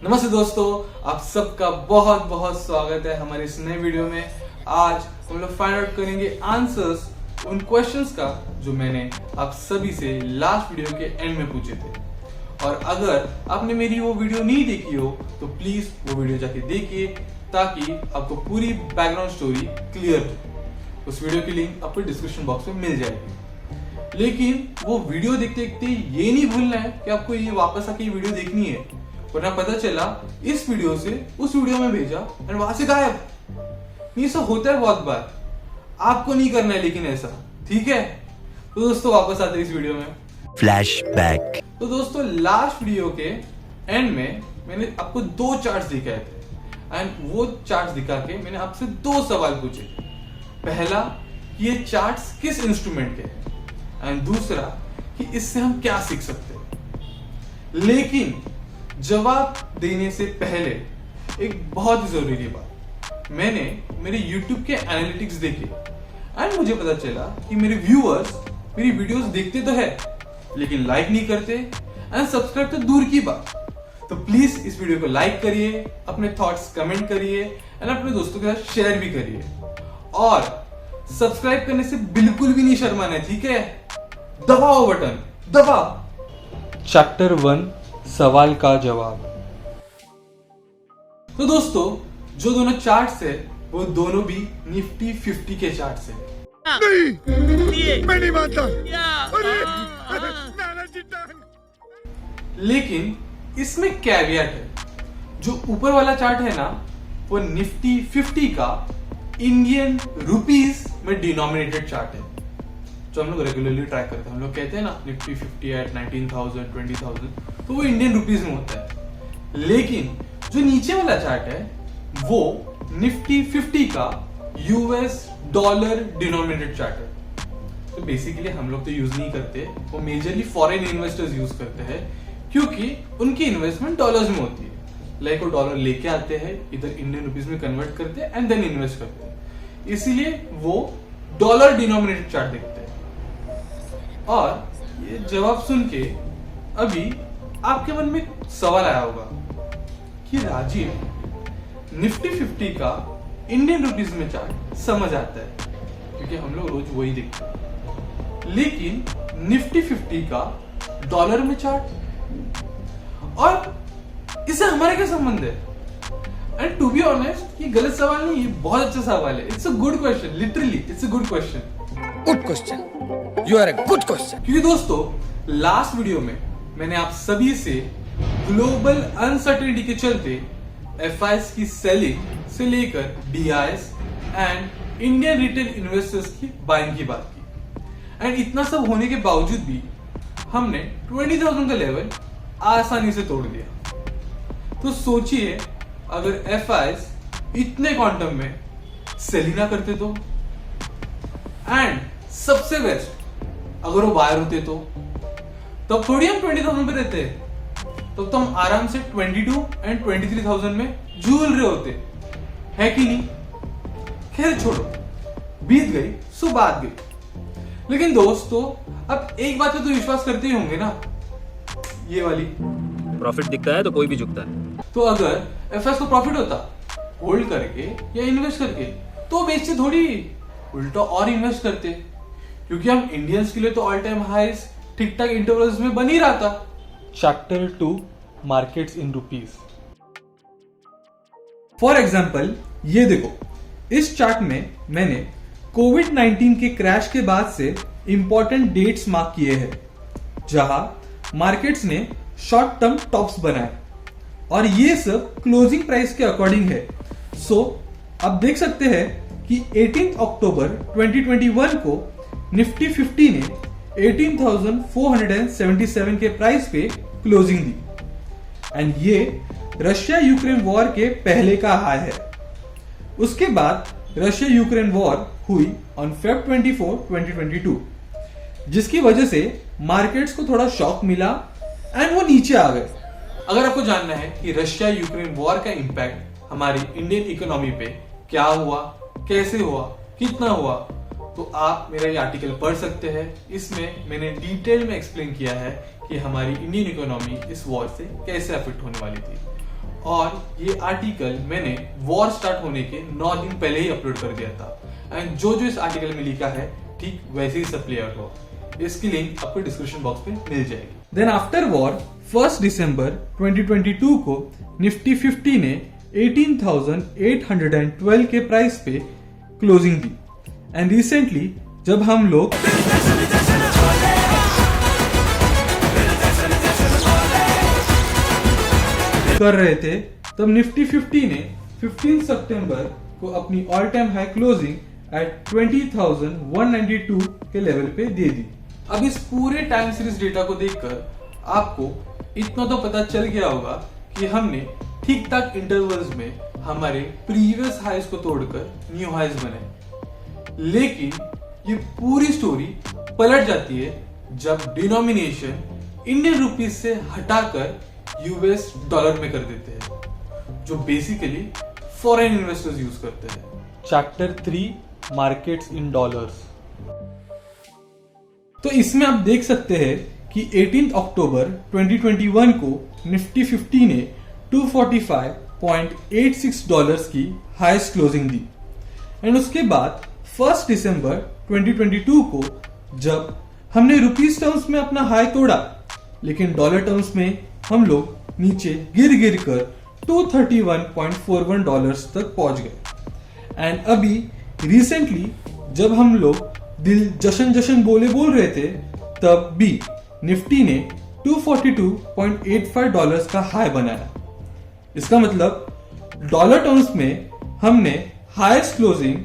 नमस्ते दोस्तों, आप सबका बहुत बहुत स्वागत है हमारे इस नए वीडियो में। आज हम लोग फाइंड आउट करेंगे आंसर्स उन क्वेश्चंस का जो मैंने आप सभी से लास्ट वीडियो के एंड में पूछे थे। और अगर आपने मेरी वो वीडियो नहीं देखी हो तो प्लीज वो वीडियो जाके देखिए ताकि आपको पूरी बैकग्राउंड स्टोरी क्लियर हो। उस वीडियो की लिंक आपको डिस्क्रिप्शन बॉक्स में मिल जाएगी। लेकिन वो वीडियो देखते देखते ये नहीं भूलना है कि आपको ये वापस आके ये वीडियो देखनी है, वरना पता चला इस वीडियो से उस वीडियो में भेजा और वहां से गायब। ये सब होता है बहुत बार, आपको नहीं करना है लेकिन ऐसा, ठीक है? तो दोस्तों वापस आते हैं इस वीडियो में। फ्लैशबैक। तो दोस्तों लास्ट वीडियो के एंड में मैंने आपको दो चार्ट्स दिखाए थे एंड वो चार्ट्स दिखा के मैंने आपसे दो सवाल पूछे। पहला कि ये चार्ट्स किस इंस्ट्रूमेंट के हैं एंड दूसरा कि इससे हम क्या सीख सकते हैं। लेकिन जवाब देने से पहले एक बहुत ही जरूरी बात, मैंने मेरे YouTube के एनालिटिक्स देखे एंड मुझे पता चला कि मेरे व्यूअर्स मेरी वीडियोस देखते तो है लेकिन लाइक नहीं करते एंड सब्सक्राइब तो दूर की बात। तो प्लीज इस वीडियो को लाइक करिए, अपने थॉट्स कमेंट करिए एंड अपने दोस्तों के साथ शेयर भी करिए और सब्सक्राइब करने से बिल्कुल भी नहीं शर्माना है, ठीक है? दबाओ बटन, दबाओ। चैप्टर 1 सवाल का जवाब। तो दोस्तों जो दोनों चार्ट्स है वो दोनों भी निफ्टी 50 के चार्ट्स है। नहीं, मैं नहीं मानता। लेकिन इसमें कैवियट है। जो ऊपर वाला चार्ट है ना वो निफ्टी 50 का इंडियन रुपीस में डिनोमिनेटेड चार्ट है, जो हम लोग रेगुलरली ट्रैक करते हैं। हम लोग कहते हैं ना निफ्टी 50 एट 19,000 20,000, तो वो इंडियन रुपीस में होता है। लेकिन जो नीचे वाला चार्ट है वो निफ्टी 50 का यूएस डॉलर डिनोमिनेटेड चार्ट है। तो बेसिकली हम लोग तो यूज नहीं करते, वो मेजरली फॉरेन इन्वेस्टर्स यूज करते हैं क्योंकि उनकी इन्वेस्टमेंट डॉलर्स में होती है। लाइक वो डॉलर लेके आते हैं, इधर इंडियन रुपीस में कन्वर्ट करते हैं एंड देन इन्वेस्ट करते हैं, इसीलिए वो डॉलर डिनोमिनेटेड चार्ट देखते हैं। और ये जवाब सुन के अभी आपके मन में सवाल आया होगा कि राजीव निफ्टी 50 का इंडियन रुपीस में चार्ट समझ आता है क्योंकि हम लोग रोज वही देखते हैं, लेकिन निफ्टी 50 का डॉलर में चार्ट और इससे हमारा क्या संबंध है? एंड टू बी ऑनेस्ट ये गलत सवाल नहीं, ये बहुत अच्छा सवाल है। It's a good question, literally it's a good question. Good question, you are a good question. क्योंकि दोस्तों लास्ट वीडियो में मैंने आप सभी से ग्लोबल अनसर्टेनिटी के चलते एफआईएस की सेलिंग से लेकर DIIs and Indian retail investors की बाइंग की बात की एंड इतना सब होने के बावजूद भी हमने 20,000 का लेवल आसानी से तोड़ दिया। तो सोचिए अगर एफआईएस इतने क्वांटम में सेल ही ना करते तो, एंड सबसे बेस्ट अगर वो बायर होते तो तब थोड़ी हम 20,000 पे रहते, तब तो हम आराम से 22 एंड 23,000 में झूल रहे होते, है कि नहीं? खैर छोड़ो, बीत गई सो बात गई। लेकिन दोस्तों अब एक बात पे तो विश्वास करते ही होंगे ना, ये वाली, प्रॉफिट दिखता है तो कोई भी झुकता है। तो अगर एफएस को प्रॉफिट होता होल्ड करके या इन्वेस्ट करके तो बेचते थोड़ी, उल्टा और इन्वेस्ट करते, क्योंकि हम इंडियंस के लिए तो ऑल टाइम हाईस ठीक ठाक इंटरवल्स में बन ही रहा था। Chapter 2 markets in rupees. For example ये देखो, इस चार्ट में मैंने कोविड-19 के क्रैश के बाद से इंपॉर्टेंट डेट्स मार्क किए हैं जहां मार्केट्स ने शॉर्ट टर्म टॉप्स बनाए और ये सब क्लोजिंग प्राइस के अकॉर्डिंग है। सो आप देख सकते हैं कि 18 अक्टूबर 2021 को निफ्टी 50 ने 18,477 के प्राइस पे क्लोजिंग दी एंड ये रशिया यूक्रेन वॉर के पहले का हाई है। उसके बाद रशिया यूक्रेन वॉर हुई ऑन Feb 24, 2022, जिसकी वजह से मार्केट्स को थोड़ा शॉक मिला एंड वो नीचे आ गए। अगर आपको जानना है कि रशिया यूक्रेन वॉर का इंपैक्ट हमारी इंडियन इकोनॉमी पे क्या हुआ, कैसे हुआ, कितना हुआ, तो आप मेरा ये आर्टिकल पढ़ सकते हैं। इसमें मैंने डिटेल में एक्सप्लेन किया है कि हमारी इंडियन इकोनॉमी इस वॉर से कैसे अफेक्ट होने वाली थी। और ये आर्टिकल मैंने वॉर स्टार्ट होने के 9 दिन पहले ही अपलोड कर दिया था एंड जो इस आर्टिकल में लिखा है ठीक वैसे ही सब प्ले आउट हुआ। इसकी लिंक आपको डिस्क्रिप्शन बॉक्स में मिल जाएगी। देन आफ्टर वॉर 1 दिसंबर 2022 को निफ्टी 50 ने 18,812 के प्राइस पे क्लोजिंग दी एंड रिसेंटली जब हम लोग कर रहे थे तब निफ्टी 50 ने 15 सितंबर को अपनी all time high closing at 20,192 के लेवल पे दे दी। अब इस पूरे टाइम सीरीज डेटा को देखकर आपको इतना तो पता चल गया होगा कि हमने ठीक ठाक इंटरवल्स में हमारे प्रीवियस हाइज को तोड़कर न्यू हाइज बनाए, लेकिन ये पूरी स्टोरी पलट जाती है जब डिनोमिनेशन इंडियन रुपीस से हटाकर यूएस डॉलर में कर देते हैं, जो बेसिकली फॉरेन इन्वेस्टर्स यूज करते हैं। Chapter 3 markets in dollars. तो इसमें आप देख सकते हैं कि 18 अक्टूबर 2021 को निफ्टी 50 ने 245.86 डॉलर्स की हाईएस्ट क्लोजिंग दी एंड उसके बाद 1 दिसंबर 2022 को जब हमने रुपीस टर्म्स में अपना हाई तोड़ा, लेकिन डॉलर टर्म्स में हम लोग नीचे गिर कर 231.41 डॉलर्स तक पहुंच गए एंड अभी रिसेंटली जब हम लोग दिल जशन जशन बोल रहे थे तब भी निफ्टी ने 242.85 डॉलर्स का हाई बनाया। इसका मतलब डॉलर टर्म्स में हमने हाईएस्ट क्लोजिंग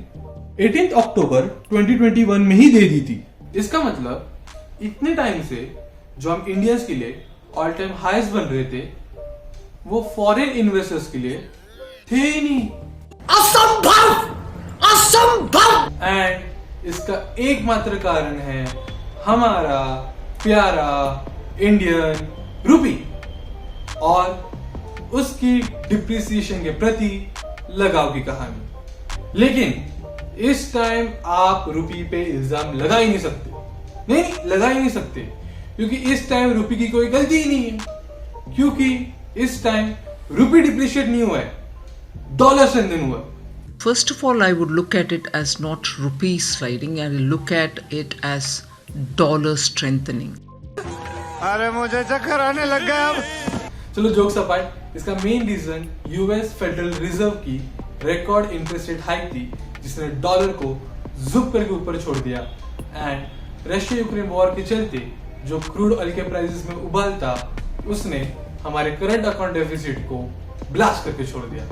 18 अक्टूबर 2021 में ही दे दी थी। इसका मतलब इतने टाइम से जो हम इंडियंस के लिए ऑल टाइम हाईएस्ट बन रहे थे वो फॉरेन इन्वेस्टर्स के लिए थे ही नहीं। असंभव, असंभव। एंड इसका एकमात्र कारण है हमारा प्यारा इंडियन रुपी और उसकी डिप्रिसिएशन के प्रति लगाव की कहानी। लेकिन इस टाइम आप रुपी पे इल्जाम लगा ही नहीं सकते, नहीं लगा ही नहीं सकते, क्योंकि इस टाइम रुपी की कोई गलती ही नहीं है, क्योंकि इस टाइम रुपी डिप्रिशिएट नहीं हुआ है, डॉलर स्ट्रेंथन हुआ है। First of all, I would look at it as not rupee sliding, I will look at it as dollar strengthening. अरे मुझे चक्कर आने लग गया अब। चलो जोक्स अपार्ट, इसका main reason US Federal Reserve की रिकॉर्ड इंटरेस्ट रेट हाइक थी जिसने डॉलर को जुप करके ऊपर छोड़ दिया एंड रशिया यूक्रेन वॉर के चलते जो क्रूड ऑयल के प्राइसेस में उबाल था उसने हमारे करंट अकाउंट डेफिसिट को ब्लास्ट करके छोड़ दिया,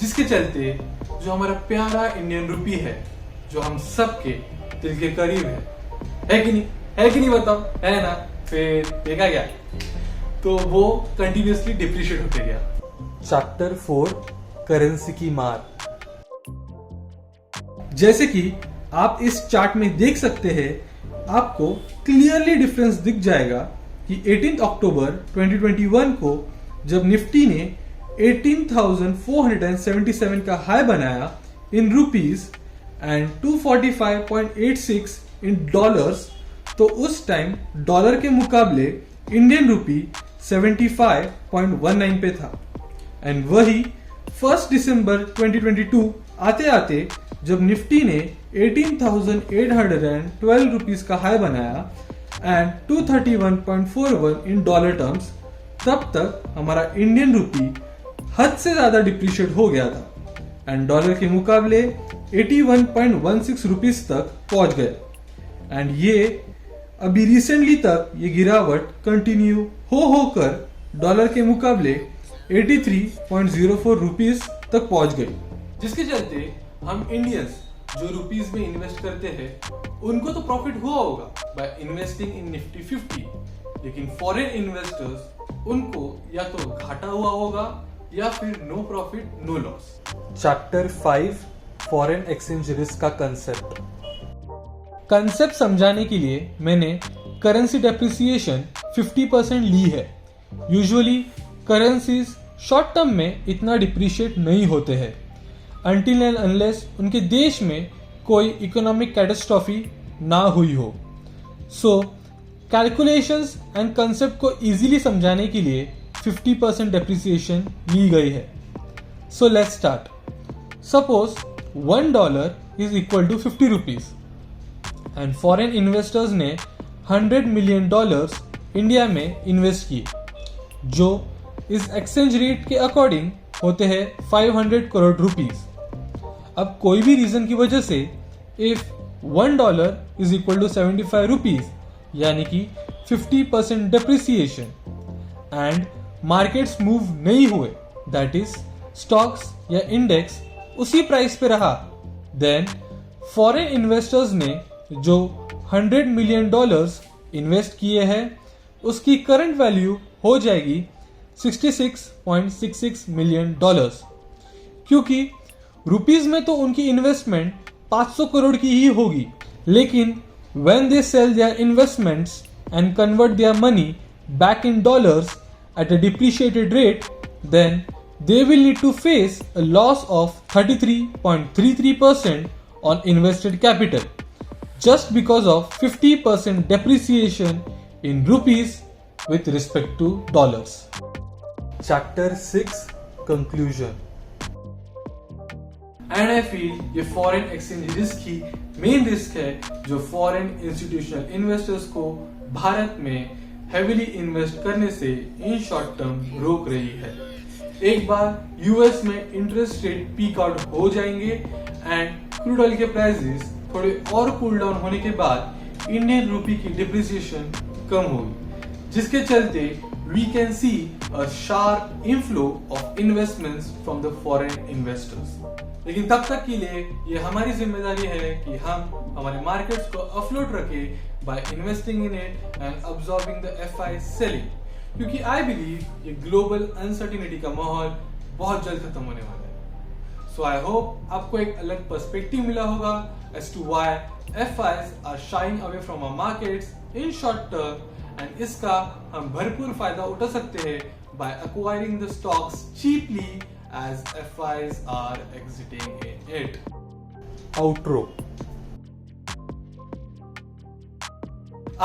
जिसके चलते जो हमारा प्यारा इंडियन रुपी है जो हम सबके दिल के करीब है कि नहीं, है कि नहीं बताओ, है ना, फिर देखा गया तो वो कंटिन्यूअसली डिप्रिशिएट होते गया। चैप्टर 4 करेंसी की मार। जैसे कि आप इस चार्ट में देख सकते हैं, आपको क्लियरली डिफरेंस दिख जाएगा कि 18 अक्टूबर 2021 को जब निफ्टी ने 18,477 का हाई बनाया इन रुपीस एंड 245.86 इन डॉलर्स, तो उस टाइम डॉलर के मुकाबले इंडियन रुपी 75.19 पे था एंड वही 1 दिसंबर 2022 आते आते जब निफ्टी ने 18,812 रुपीस का हाई बनाया एंड 231.41 इन डॉलर टर्म्स, तब तक हमारा इंडियन रुपी हद से ज्यादा डिप्रिशिएट हो गया था एंड डॉलर के मुकाबले 81.16 रुपीस तक पहुंच गए एंड ये अभी रिसेंटली तक ये गिरावट कंटिन्यू होकर डॉलर के मुकाबले 83.04 रुपीस तक पहुंच गई, जिसके चलते हम इंडियंस जो रुपीस में इन्वेस्ट करते हैं उनको तो प्रॉफिट हुआ होगा बाय इन्वेस्टिंग इन निफ्टी 50, लेकिन फॉरेन इन्वेस्टर्स उनको या तो घाटा हुआ होगा या फिर no profit no loss. Chapter 5 foreign exchange risk का कंसेप्ट समझाने के लिए मैंने करेंसी डेप्रिसिएशन 50% ली है। यूजुअली करेंसीज शॉर्ट टर्म में इतना डिप्रिशिएट नहीं होते हैं अनटिल एंड अनलेस उनके देश में कोई इकोनॉमिक कैटास्ट्रॉफी ना हुई हो। सो कैलकुलेशंस एंड कंसेप्ट को इजीली समझाने के लिए 50% डेप्रिसिएशन ली गई है। So let's start. Suppose $1 is equal to 50 rupees and foreign investors ने $100 मिलियन इंडिया में इन्वेस्ट किए, जो इस एक्सचेंज रेट के अकॉर्डिंग होते हैं 500 करोड़ रुपीज। अब कोई भी रीजन की वजह से if $1 is equal to 75 rupees यानी कि 50% डेप्रिसिएशन एंड मार्केट्स मूव नहीं हुए, दैट इज स्टॉक्स या इंडेक्स उसी प्राइस पे रहा, देन फॉरेन इन्वेस्टर्स ने जो $100 मिलियन इन्वेस्ट किए हैं उसकी करंट वैल्यू हो जाएगी $66.66 मिलियन, क्योंकि रुपीज में तो उनकी इन्वेस्टमेंट 500 करोड़ की ही होगी, लेकिन when they sell their investments and convert their money back in dollars at a depreciated rate, then they will need to face a loss of 33.33% on invested capital just because of 50% depreciation in rupees with respect to dollars. Chapter 6 Conclusion. And I feel ये foreign exchange risk की main risk है जो foreign institutional investors को भारत में heavily invest करने से in short term रोक रही है। एक बार यूएस में इंटरेस्ट रेट पीक आउट हो जाएंगे एंड क्रूड ऑयल के प्राइसेस थोड़े और कूल डाउन होने के बाद इंडियन रूपी की डिप्रिसिएशन कम होगी, जिसके चलते we can see a sharp inflow of investments from the foreign investors. लेकिन तब तक के लिए ये हमारी जिम्मेदारी है कि हम हमारे मार्केट्स को अफ्लोट रखें by investing in it and absorbing the FI selling, क्योंकि I believe ये ग्लोबल अनसर्टिनिटी का माहौल बहुत जल्द खत्म होने वाला है। So I hope आपको एक अलग पर्सपेक्टिव मिला होगा as to why FIs are shying away from our markets in short term, and इसका हम भरपूर फायदा उठा सकते हैं by acquiring the stocks cheaply as FIs are exiting in it. Outro.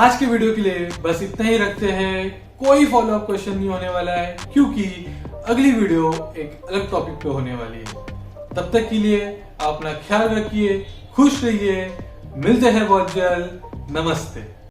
आज के वीडियो के लिए बस इतना ही रखते हैं। कोई फॉलो अप क्वेश्चन नहीं होने वाला है क्योंकि अगली वीडियो एक अलग टॉपिक पे होने वाली है। तब तक के लिए आप अपना ख्याल रखिए, खुश रहिए, मिलते हैं बहुत जल्द। नमस्ते।